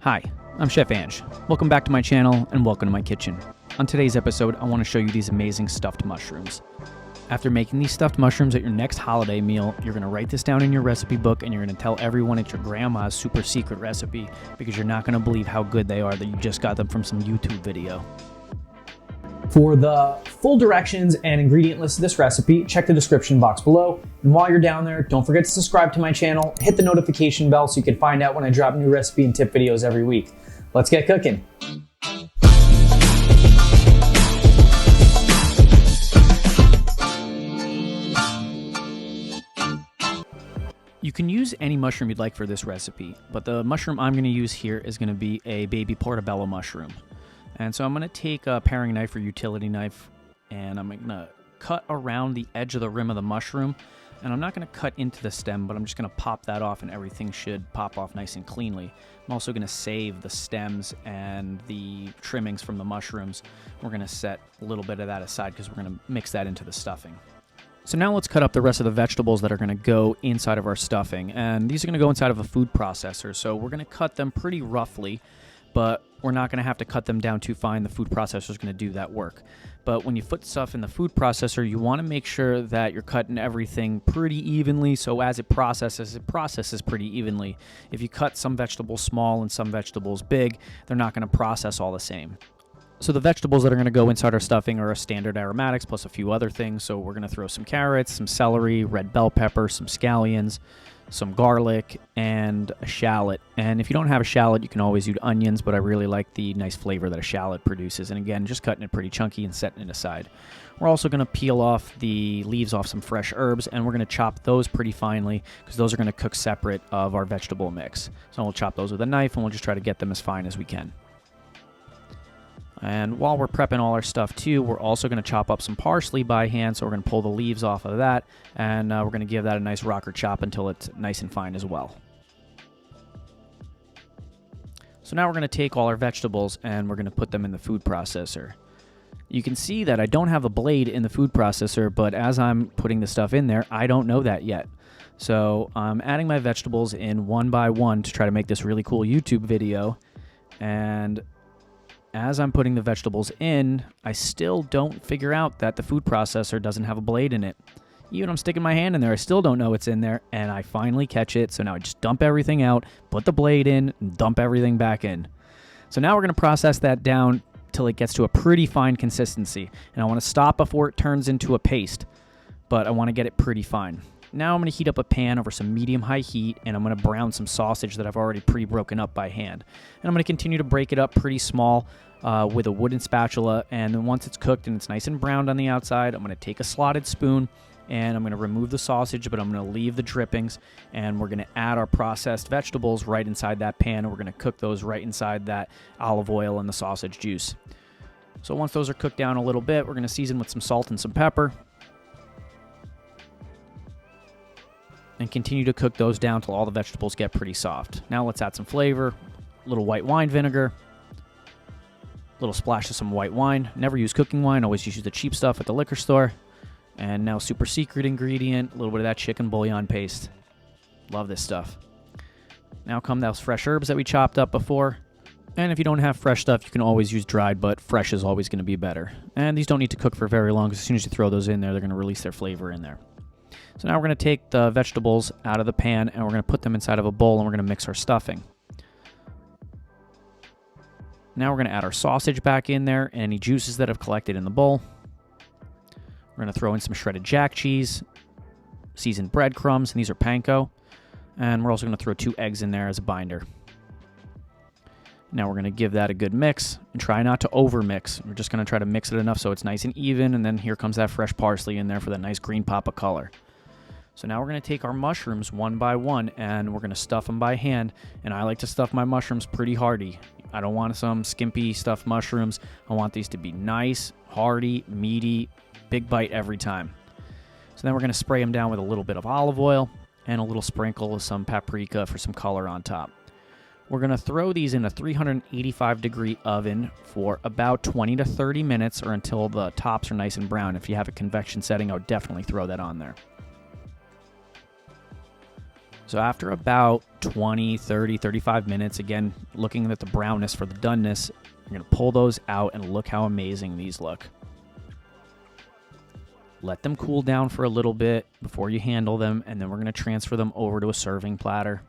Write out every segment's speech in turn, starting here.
Hi, I'm Chef Ange. Welcome back to my channel and welcome to my kitchen. On today's episode, I want to show you these amazing stuffed mushrooms. After making these stuffed mushrooms at your next holiday meal, you're going to write this down in your recipe book and you're going to tell everyone it's your grandma's super secret recipe because you're not going to believe how good they are that you just got them from some YouTube video. For the full directions and ingredient list of this recipe, check the description box below. And while you're down there, don't forget to subscribe to my channel, hit the notification bell so you can find out when I drop new recipe and tip videos every week. Let's get cooking. You can use any mushroom you'd like for this recipe, but the mushroom I'm going to use here is going to be a baby portobello mushroom. And so I'm going to take a paring knife or utility knife, and I'm going to cut around the edge of the rim of the mushroom. And I'm not going to cut into the stem, but I'm just going to pop that off, and everything should pop off nice and cleanly. I'm also going to save the stems and the trimmings from the mushrooms. We're going to set a little bit of that aside because we're going to mix that into the stuffing. So now let's cut up the rest of the vegetables that are going to go inside of our stuffing. And these are going to go inside of a food processor. So we're going to cut them pretty roughly, but we're not going to have to cut them down too fine. The food processor is going to do that work. But when you put stuff in the food processor, you want to make sure that you're cutting everything pretty evenly, so as it processes pretty evenly. If you cut some vegetables small and some vegetables big, they're not going to process all the same. So the vegetables that are going to go inside our stuffing are our standard aromatics plus a few other things. So we're going to throw some carrots, some celery, red bell pepper, some scallions, some garlic, and a shallot. And if you don't have a shallot, you can always use onions, but I really like the nice flavor that a shallot produces. And again, just cutting it pretty chunky and setting it aside. We're also going to peel off the leaves off some fresh herbs, and we're going to chop those pretty finely because those are going to cook separate of our vegetable mix. So we'll chop those with a knife, and we'll just try to get them as fine as we can. And while we're prepping all our stuff too, we're also going to chop up some parsley by hand. So we're going to pull the leaves off of that, and we're going to give that a nice rocker chop until it's nice and fine as well. So now we're going to take all our vegetables and we're going to put them in the food processor. You can see that I don't have a blade in the food processor, but as I'm putting the stuff in there, I don't know that yet. So I'm adding my vegetables in one by one to try to make this really cool YouTube video. And as I'm putting the vegetables in, I still don't figure out that the food processor doesn't have a blade in it. Even I'm sticking my hand in there, I still don't know it's in there, and I finally catch it. So now I just dump everything out, put the blade in, and dump everything back in. So now we're going to process that down till it gets to a pretty fine consistency. And I want to stop before it turns into a paste, but I want to get it pretty fine. Now I'm going to heat up a pan over some medium-high heat, and I'm going to brown some sausage that I've already pre-broken up by hand. And I'm going to continue to break it up pretty small with a wooden spatula, and then once it's cooked and it's nice and browned on the outside, I'm going to take a slotted spoon, and I'm going to remove the sausage, but I'm going to leave the drippings, and we're going to add our processed vegetables right inside that pan, and we're going to cook those right inside that olive oil and the sausage juice. So once those are cooked down a little bit, we're going to season with some salt and some pepper, and continue to cook those down till all the vegetables get pretty soft. Now let's add some flavor, a little white wine vinegar, a little splash of some white wine. Never use cooking wine, always use the cheap stuff at the liquor store. And now super secret ingredient, a little bit of that chicken bouillon paste. Love this stuff. Now come those fresh herbs that we chopped up before. And if you don't have fresh stuff, you can always use dried, but fresh is always going to be better. And these don't need to cook for very long, because as soon as you throw those in there, they're going to release their flavor in there. So now we're going to take the vegetables out of the pan, and we're going to put them inside of a bowl, and we're going to mix our stuffing. Now we're going to add our sausage back in there and any juices that have collected in the bowl. We're going to throw in some shredded jack cheese, seasoned breadcrumbs, and these are panko. And we're also going to throw 2 eggs in there as a binder. Now we're going to give that a good mix and try not to over mix. We're just going to try to mix it enough so it's nice and even, and then here comes that fresh parsley in there for that nice green pop of color. So now we're going to take our mushrooms one by one, and we're going to stuff them by hand. And I like to stuff my mushrooms pretty hearty. I don't want some skimpy stuffed mushrooms. I want these to be nice, hearty, meaty, big bite every time. So then we're going to spray them down with a little bit of olive oil and a little sprinkle of some paprika for some color on top. We're going to throw these in a 385-degree oven for about 20 to 30 minutes, or until the tops are nice and brown. If you have a convection setting, I would definitely throw that on there. So after about 20, 30, 35 minutes, again, looking at the brownness for the doneness, you're going to pull those out and look how amazing these look. Let them cool down for a little bit before you handle them, and then we're going to transfer them over to a serving platter.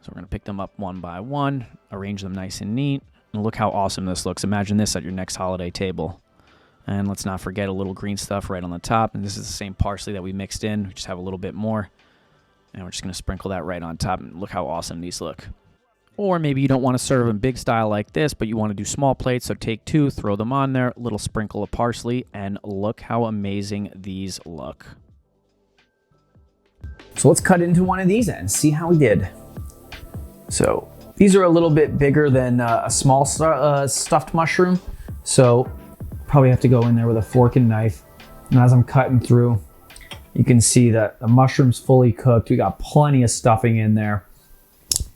So we're going to pick them up one by one, arrange them nice and neat, and look how awesome this looks. Imagine this at your next holiday table. And let's not forget a little green stuff right on the top, and this is the same parsley that we mixed in. We just have a little bit more. And we're just going to sprinkle that right on top, and look how awesome these look. Or maybe you don't want to serve them big style like this, but you want to do small plates, so take two, throw them on there, a little sprinkle of parsley, and look how amazing these look. So let's cut into one of these and see how we did. So these are a little bit bigger than a small stuffed mushroom, so probably have to go in there with a fork and knife. And as I'm cutting through, you can see that the mushroom's fully cooked. We got plenty of stuffing in there.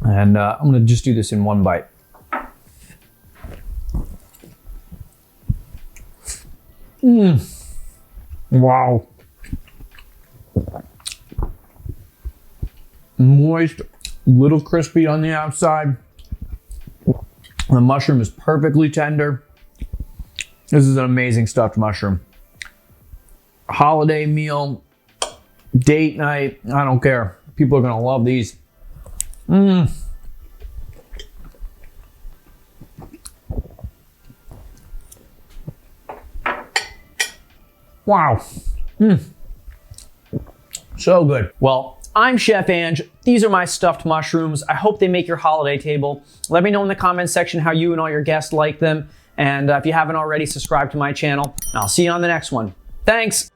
And I'm gonna just do this in one bite. Wow. Moist, little crispy on the outside. The mushroom is perfectly tender. This is an amazing stuffed mushroom. Holiday meal, date night, I don't care. People are gonna love these. Wow. So good. Well, I'm Chef Ange. These are my stuffed mushrooms. I hope they make your holiday table. Let me know in the comments section how you and all your guests like them. And if you haven't already, subscribe to my channel. I'll see you on the next one. Thanks.